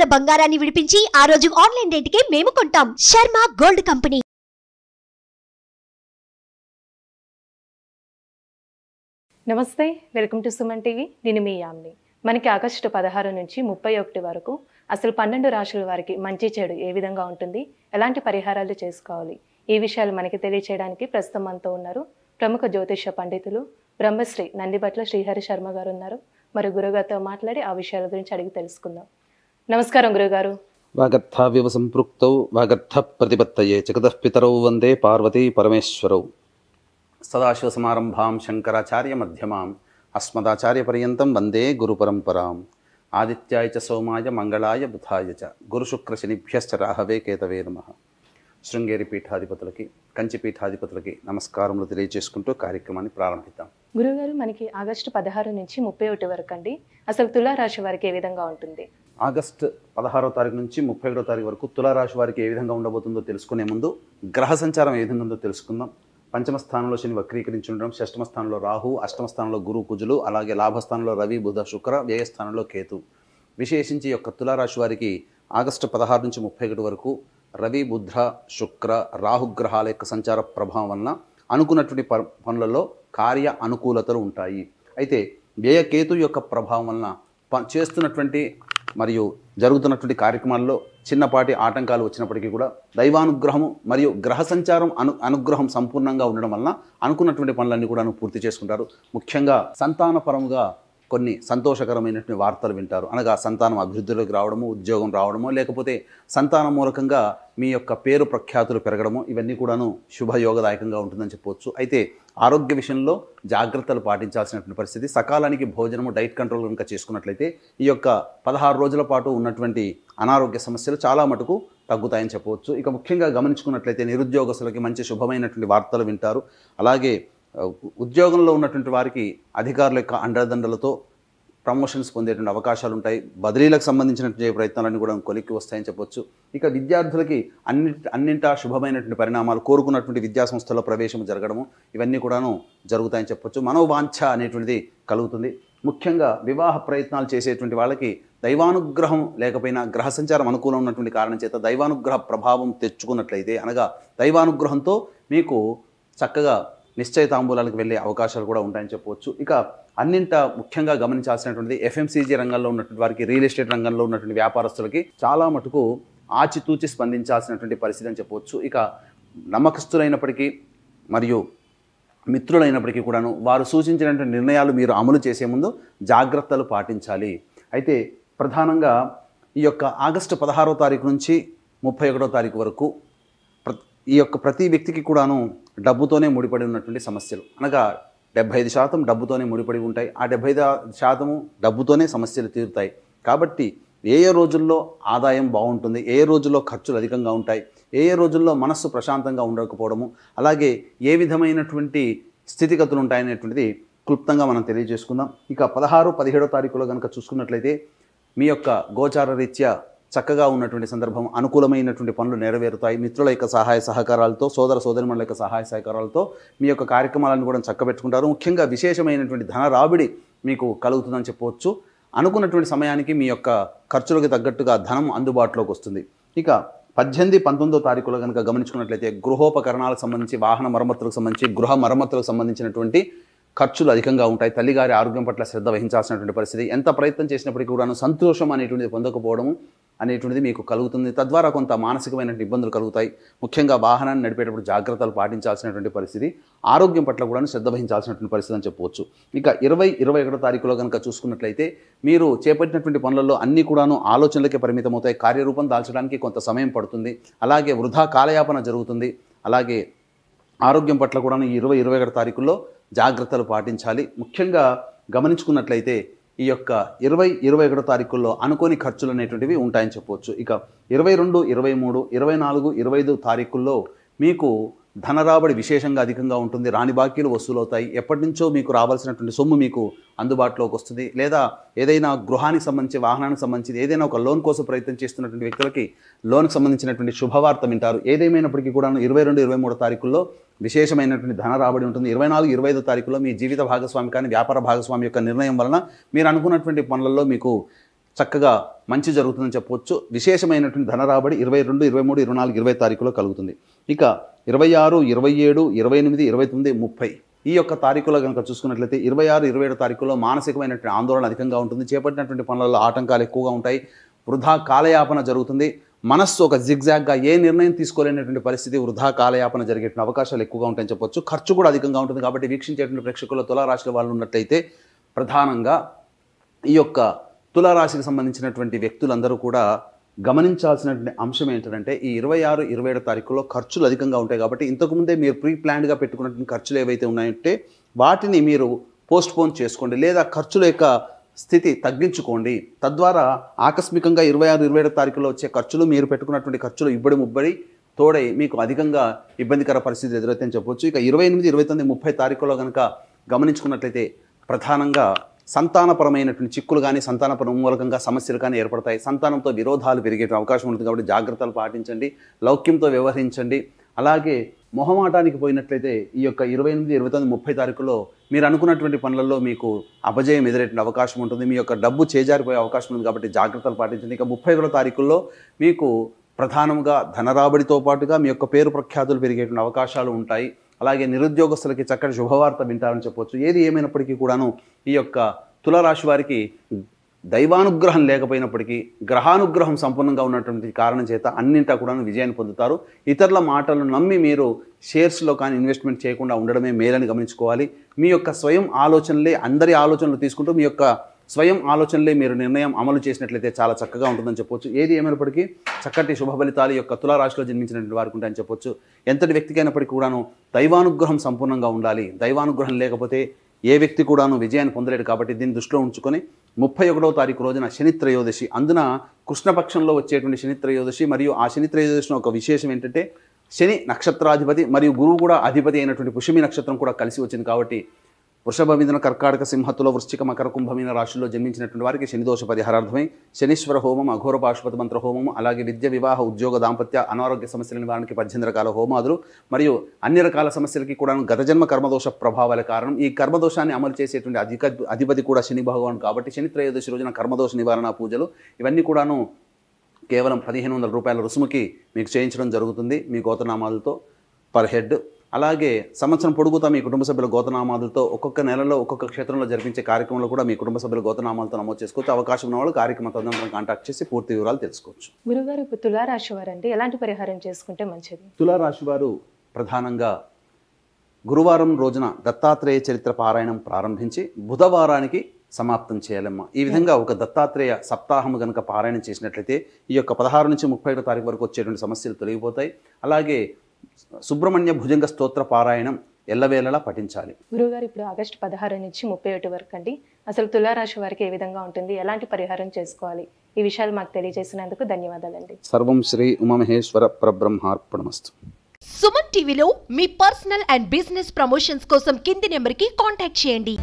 ఉన్న బంగారాన్ని విడిపించి ఆ రోజు ఆన్లైన్ రేటుకే మేము కొంటాం. Sharma gold company. నమస్తే, వెల్కమ్ టు సుమన్ టీవీ. నేను మీ యామ్ని. మనకి ఆగస్టు 16 నుంచి 31 వరకు అసలు 12 రాశుల వారికి మంచి చెడు ఏ విధంగా ఉంటుంది, ఎలాంటి పరిహారాలు చేసుకోవాలి, ఈ విషయాలు మనకి తెలియచేయడానికి ప్రస్తుతం మనతో ఉన్నారు ప్రముఖ జ్యోతిష పండితులు బ్రహ్మశ్రీ నందిబట్ల శ్రీహరి శర్మ గారు ఉన్నారు. మరి గురుగారితో మాట్లాడి ఆ విషయాల గురించి అడిగి తెలుసుకుందాం. నమస్కారం గురుగారు. వాగర్థావ్యవ సంపృక్తౌ వాగర్థ ప్రతిపత్తయే జగతః పితరౌ వందే పార్వతీ పరమేశ్వరౌ. సదాశివసమారంభాం శంకరాచార్య మధ్యమాం అస్మదాచార్య పర్యంతం వందే గురుపరంపరాం. ఆదిత్యాయ చ సోమాయ మంగళాయ బుధాయ చ గురుశుక్ర శనిభ్యశ్చ రాహవే కేతవే నమః. శృంగేరి పీఠాధిపతులకి, కంచి పీఠాధిపతులకి నమస్కారములు తెలియజేసుకుంటూ కార్యక్రమాన్ని ప్రారంభిద్దాం. గురుగారు, మనకి ఆగస్టు 16 నుంచి 31 వరకు అండి అసలు తులారాశి వారికి ఏ విధంగా ఉంటుంది? ఆగస్టు 16వ తారీఖు నుంచి 31వ తారీఖు వరకు తులారాశి వారికి ఏ విధంగా ఉండబోతుందో తెలుసుకునే ముందు గ్రహ సంచారం ఏ విధంగా ఉందో తెలుసుకుందాం. పంచమ స్థానంలో శని వక్రీకరించి ఉండడం, షష్టమ స్థానంలో రాహు, అష్టమ స్థానంలో గురు కుజులు, అలాగే లాభస్థానంలో రవి బుధ శుక్ర, వ్యయస్థానంలో కేతు. విశేషించి యొక్క తులారాశి వారికి ఆగస్టు 16 నుంచి 31 వరకు రవి బుధ శుక్ర రాహుగ్రహాల యొక్క సంచార ప్రభావం వలన అనుకున్నటువంటి పనులలో కార్య అనుకూలతలు ఉంటాయి. అయితే వ్యయకేతు యొక్క ప్రభావం వలన చేస్తున్నటువంటి మరియు జరుగుతున్నటువంటి కార్యక్రమాల్లో చిన్నపాటి ఆటంకాలు వచ్చినప్పటికీ కూడా దైవానుగ్రహము మరియు గ్రహ సంచారం అనుగ్రహం సంపూర్ణంగా ఉండడం వలన అనుకున్నటువంటి పనులన్నీ కూడా పూర్తి చేసుకుంటారు. ముఖ్యంగా సంతానపరంగా కొన్ని సంతోషకరమైనటువంటి వార్తలు వింటారు. అనగా సంతానం అభివృద్ధిలోకి రావడము, ఉద్యోగం రావడము, లేకపోతే సంతానం మూలకంగా మీ యొక్క పేరు ప్రఖ్యాతులు పెరగడము, ఇవన్నీ కూడాను శుభయోగదాయకంగా ఉంటుందని చెప్పవచ్చు. అయితే ఆరోగ్య విషయంలో జాగ్రత్తలు పాటించాల్సినటువంటి పరిస్థితి. సకాలానికి భోజనము, డైట్ కంట్రోల్ కనుక చేసుకున్నట్లయితే ఈ యొక్క 16 రోజుల పాటు ఉన్నటువంటి అనారోగ్య సమస్యలు చాలా మటుకు తగ్గుతాయని చెప్పవచ్చు. ఇక ముఖ్యంగా గమనించుకున్నట్లయితే నిరుద్యోగస్తులకి మంచి శుభమైనటువంటి వార్తలు వింటారు. అలాగే ఉద్యోగంలో ఉన్నటువంటి వారికి అధికారుల యొక్క అండదండలతో ప్రమోషన్స్ పొందేటువంటి అవకాశాలు ఉంటాయి. బదిలీలకు సంబంధించినటువంటి ప్రయత్నాలన్నీ కూడా కొలిక్కి వస్తాయని చెప్పొచ్చు. ఇక విద్యార్థులకి అన్నింటా శుభమైనటువంటి పరిణామాలు, కోరుకున్నటువంటి విద్యా సంస్థల్లో ప్రవేశం జరగడము, ఇవన్నీ కూడాను జరుగుతాయని చెప్పొచ్చు. మనోవాంఛ అనేటువంటిది కలుగుతుంది. ముఖ్యంగా వివాహ ప్రయత్నాలు చేసేటువంటి వాళ్ళకి దైవానుగ్రహం లేకపోయినా గ్రహ సంచారం అనుకూలం ఉన్నటువంటి కారణం చేత దైవానుగ్రహ ప్రభావం తెచ్చుకున్నట్లయితే, అనగా దైవానుగ్రహంతో మీకు చక్కగా నిశ్చయ తాంబూలాలకు వెళ్ళే అవకాశాలు కూడా ఉంటాయని చెప్పవచ్చు. ఇక అన్నింట ముఖ్యంగా గమనించాల్సినటువంటిది ఎఫ్ఎంసీజీ రంగంలో ఉన్నటువంటి వారికి, రియల్ ఎస్టేట్ రంగంలో ఉన్నటువంటి వ్యాపారస్తులకి చాలా మటుకు ఆచితూచి స్పందించాల్సినటువంటి పరిస్థితి అని చెప్పవచ్చు. ఇక నమ్మకస్తులైనప్పటికీ మరియు మిత్రులైనప్పటికీ కూడాను వారు సూచించినటువంటి నిర్ణయాలు మీరు అమలు చేసే ముందు జాగ్రత్తలు పాటించాలి. అయితే ప్రధానంగా ఈ యొక్క ఆగస్టు 16వ తారీఖు నుంచి 31వ తారీఖు వరకు ఈ యొక్క ప్రతి వ్యక్తికి కూడాను డబ్బుతోనే ముడిపడి ఉన్నటువంటి సమస్యలు, అనగా 75% డబ్బుతోనే ముడిపడి ఉంటాయి. ఆ 75% డబ్బుతోనే సమస్యలు తీరుతాయి. కాబట్టి ఏ రోజుల్లో ఆదాయం బాగుంటుంది, ఏ రోజుల్లో ఖర్చులు అధికంగా ఉంటాయి, ఏ రోజుల్లో మనస్సు ప్రశాంతంగా ఉండకపోవడము, అలాగే ఏ విధమైనటువంటి స్థితిగతులు ఉంటాయనేటువంటిది క్లుప్తంగా మనం తెలియజేసుకుందాం. ఇక 16, 17వ తారీఖులో కనుక చూసుకున్నట్లయితే మీ యొక్క గోచార రీత్యా చక్కగా ఉన్నటువంటి సందర్భం, అనుకూలమైనటువంటి పనులు నెరవేరుతాయి. మిత్రుల యొక్క సహాయ సహకారాలతో, సోదర సోదరిమణుల యొక్క సహాయ సహకారాలతో మీ యొక్క కార్యక్రమాలను కూడా చక్కబెట్టుకుంటారు. ముఖ్యంగా విశేషమైనటువంటి ధన రాబడి మీకు కలుగుతుందని చెప్పవచ్చు. అనుకున్నటువంటి సమయానికి మీ యొక్క ఖర్చులకు తగ్గట్టుగా ధనం అందుబాటులోకి వస్తుంది. ఇక 18, 19వ తారీఖులో కనుక గమనించుకున్నట్లయితే గృహోపకరణాలకు సంబంధించి, వాహన మరమ్మతులకు సంబంధించి, గృహ మరమ్మతులకు సంబంధించినటువంటి ఖర్చులు అధికంగా ఉంటాయి. తల్లిగారి ఆరోగ్యం పట్ల శ్రద్ధ వహించాల్సినటువంటి పరిస్థితి. ఎంత ప్రయత్నం చేసినప్పటికీ కూడాను సంతోషం అనేటువంటిది పొందకపోవడము అనేటువంటిది మీకు కలుగుతుంది. తద్వారా కొంత మానసికమైన ఇబ్బందులు కలుగుతాయి. ముఖ్యంగా వాహనాన్ని నడిపేటప్పుడు జాగ్రత్తలు పాటించాల్సినటువంటి పరిస్థితి, ఆరోగ్యం పట్ల కూడా శ్రద్ధ వహించాల్సినటువంటి పరిస్థితి అని చెప్పవచ్చు. ఇక 20, 21వ తారీఖులో కనుక చూసుకున్నట్లయితే మీరు చేపట్టినటువంటి పనులలో అన్నీ కూడాను ఆలోచనలకే పరిమితమవుతాయి. కార్యరూపం దాల్చడానికి కొంత సమయం పడుతుంది. అలాగే వృధా కాలయాపన జరుగుతుంది. అలాగే ఆరోగ్యం పట్ల కూడా ఈ 20, 21వ తారీఖుల్లో జాగ్రత్తలు పాటించాలి. ముఖ్యంగా గమనించుకున్నట్లయితే ఈ యొక్క 20, 21వ తారీఖుల్లో అనుకోని ఖర్చులు అనేటువంటివి ఉంటాయని చెప్పవచ్చు. ఇక 22, 23, 24, 25 తారీఖుల్లో మీకు ధనరాబడి విశేషంగా అధికంగా ఉంటుంది. రాని బాకీలు వసూలవుతాయి. ఎప్పటి నుంచో మీకు రావాల్సినటువంటి సొమ్ము మీకు అందుబాటులోకి వస్తుంది. లేదా ఏదైనా గృహానికి సంబంధించి, వాహనానికి సంబంధించి ఏదైనా ఒక లోన్ కోసం ప్రయత్నం చేస్తున్నటువంటి వ్యక్తులకి లోన్కి సంబంధించినటువంటి శుభవార్త వింటారు. ఏదేమైనప్పటికీ కూడా 22, 23 తారీఖుల్లో విశేషమైనటువంటి ధన రాబడి ఉంటుంది. 24, 25 తారీఖులో మీ జీవిత భాగస్వామి కానీ వ్యాపార భాగస్వామి యొక్క నిర్ణయం వలన మీరు అనుకున్నటువంటి పనులలో మీకు చక్కగా మంచి జరుగుతుందని చెప్పవచ్చు. విశేషమైనటువంటి ధన రాబడి 22, 23, 24, 20 తారీఖులో కలుగుతుంది. ఇక 26, 27, 28, 29, 30 ఈ యొక్క తారీఖులో కనుక చూసుకున్నట్లయితే 26, 27 తారీఖులో మానసికమైనటువంటి ఆందోళన అధికంగా ఉంటుంది. చేపట్టినటువంటి పనులలో ఆటంకాలు ఎక్కువగా ఉంటాయి. వృధా కాలయాపన జరుగుతుంది. మనస్సు ఒక జిగ్జాగ్గా ఏ నిర్ణయం తీసుకోలేనటువంటి పరిస్థితి, వృధా కాలయాపన జరిగేటువంటి అవకాశాలు ఎక్కువగా ఉంటాయని చెప్పొచ్చు. ఖర్చు కూడా అధికంగా ఉంటుంది. కాబట్టి వీక్షించేటువంటి ప్రేక్షకుల్లో తులారాశుల వాళ్ళు ఉన్నట్లయితే ప్రధానంగా ఈ యొక్క తులారాశికి సంబంధించినటువంటి వ్యక్తులందరూ కూడా గమనించాల్సినటువంటి అంశం ఏంటంటే ఈ 26, 27 తారీఖులో ఖర్చులు అధికంగా ఉంటాయి. కాబట్టి ఇంతకుముందే మీరు ప్రీ ప్లాన్డ్గా పెట్టుకున్నటువంటి ఖర్చులు ఏవైతే ఉన్నాయంటే వాటిని మీరు పోస్ట్పోన్ చేసుకోండి, లేదా ఖర్చుల యొక్క స్థితి తగ్గించుకోండి. తద్వారా ఆకస్మికంగా 26, 27 తారీఖులో వచ్చే ఖర్చులు, మీరు పెట్టుకున్నటువంటి ఖర్చులు ఇబ్బడి ముబ్బడి తోడై మీకు అధికంగా ఇబ్బందికర పరిస్థితి ఎదురైతే చెప్పొచ్చు. ఇక 28, 29, 30 తారీఖులో కనుక గమనించుకున్నట్లయితే ప్రధానంగా సంతానపరమైనటువంటి చిక్కులు కానీ సంతానపరం మూలకంగా సమస్యలు కానీ ఏర్పడతాయి. సంతానంతో విరోధాలు పెరిగే అవకాశం ఉంటుంది. కాబట్టి జాగ్రత్తలు పాటించండి, లౌక్యంతో వ్యవహరించండి. అలాగే మొహమాటానికి పోయినట్లయితే ఈ యొక్క 28, 29, 30 తారీఖులో మీరు అనుకున్నటువంటి పనులలో మీకు అపజయం ఎదురేట అవకాశం ఉంటుంది. మీ యొక్క డబ్బు చేజారిపోయే అవకాశం ఉంది. కాబట్టి జాగ్రత్తలు పాటించండి. ఇక 31 తారీఖుల్లో మీకు ప్రధానంగా ధనరాబడితో పాటుగా మీ యొక్క పేరు ప్రఖ్యాతులు పెరిగేటువంటి అవకాశాలు ఉంటాయి. అలాగే నిరుద్యోగస్తులకి చక్కటి శుభవార్త వింటారని చెప్పవచ్చు. ఏది ఏమైనప్పటికీ కూడాను ఈ యొక్క తులారాశి వారికి దైవానుగ్రహం లేకపోయినప్పటికీ గ్రహానుగ్రహం సంపూర్ణంగా ఉన్నటువంటి కారణం చేత అన్నింటా కూడా విజయాన్ని పొందుతారు. ఇతరుల మాటలను నమ్మి మీరు షేర్స్లో కానీ ఇన్వెస్ట్మెంట్ చేయకుండా ఉండడమే మేలని గమనించుకోవాలి. మీ యొక్క స్వయం ఆలోచనలే అందరి ఆలోచనలు తీసుకుంటూ మీ యొక్క స్వయం ఆలోచనలే మీరు నిర్ణయం అమలు చేసినట్లయితే చాలా చక్కగా ఉంటుందని చెప్పొచ్చు. ఏది ఏమైనప్పటికీ చక్కటి శుభ ఫలితాలు యొక్క తులారాశిలో జన్మించినటువంటి వారికి ఉంటాయని చెప్పొచ్చు. ఎంతటి వ్యక్తికైనప్పటికీ కూడాను దైవానుగ్రహం సంపూర్ణంగా ఉండాలి. దైవానుగ్రహం లేకపోతే ఏ వ్యక్తి కూడాను విజయాన్ని పొందలేడు. కాబట్టి దీన్ని దృష్టిలో ఉంచుకొని 31వ తారీఖు రోజున శని త్రయోదశి, అందున కృష్ణపక్షంలో వచ్చేటువంటి శని త్రయోదశి, మరియు ఆ శని త్రయోదశిలో ఒక విశేషం ఏంటంటే శని నక్షత్రాధిపతి మరియు గురువు కూడా అధిపతి అయినటువంటి పుష్యమి నక్షత్రం కూడా కలిసి వచ్చింది. కాబట్టి వృషభ, మిథున, కర్కాటక, సింహతుల, వృశ్చిక, మకర, కుంభమీన రాశుల్లో జన్మించినటువంటి వారికి శనిదోష పరిహారార్థమై శనీశ్వర హోమం, అఘోర పాశుపతి మంత్ర హోమం, అలాగే విద్య, వివాహ, ఉద్యోగ, దాంపత్య, అనారోగ్య సమస్యల నివారణకి 18 రకాల హోమాదులు మరియు అన్ని రకాల సమస్యలకి కూడా గత జన్మ కర్మదోష ప్రభావాల కారణం. ఈ కర్మదోషాన్ని అమలు చేసేటువంటి అధిపతి కూడా శని భగవాన్. కాబట్టి శని త్రయోదశి రోజున కర్మదోష నివారణ పూజలు ఇవన్నీ కూడాను కేవలం 1500 రూపాయల రుసుముకి మీకు చేయించడం జరుగుతుంది మీ గోత్రనామాలతో పర్ హెడ్. అలాగే సంవత్సరం పొడుగుతా మీ కుటుంబ సభ్యుల గోత్రనామాలతో ఒక్కొక్క నెలలో ఒక్కొక్క క్షేత్రంలో జరిపించే కార్యక్రమంలో కూడా మీ కుటుంబ సభ్యుల గోత్రనామాలతో నమోదు చేసుకోవచ్చు. అవకాశం ఉన్న వాళ్ళు కార్యక్రమ తదనంతరం కాంటాక్ట్ చేసి పూర్తి వివరాలు తెలుసుకోవచ్చు. గురుగారు, ఇప్పుడు తులారాశి వారు అంటే ఎలాంటి పరిహారం చేసుకుంటే మంచిది? తులారాశి వారు ప్రధానంగా గురువారం రోజున దత్తాత్రేయ చరిత్ర పారాయణం ప్రారంభించి బుధవారానికి సమాప్తం చేయాలమ్మా. ఈ విధంగా ఒక దత్తాత్రేయ సప్తాహం కనుక పారాయణం చేసినట్లయితే ఈ యొక్క 16 నుంచి 31 తారీఖు వరకు వచ్చేటువంటి సమస్యలు తొలగిపోతాయి. అలాగే సుబ్రహ్మణ్య భుజంగ స్తోత్ర పారాయణం ఎల్లవేళలా పఠించాలి. గురుగారు, ఇప్పుడు ఆగస్టు 16 నుంచి 31 వరకు అండి అసలు తులారాశి వారికి ఏ విధంగా ఉంటుంది, ఎలాంటి పరిహారం చేసుకోవాలి, ఈ విషయాలు మాకు తెలియజేసినందుకు ధన్యవాదాలండి. సర్వం శ్రీ ఉమామహేశ్వర పరబ్రహ్మార్పణమస్తు. సుమన్ టీవీలో మీ పర్సనల్ అండ్ బిజినెస్ ప్రమోషన్స్ కోసం కింది నెంబర్కి కాంటాక్ట్ చేయండి.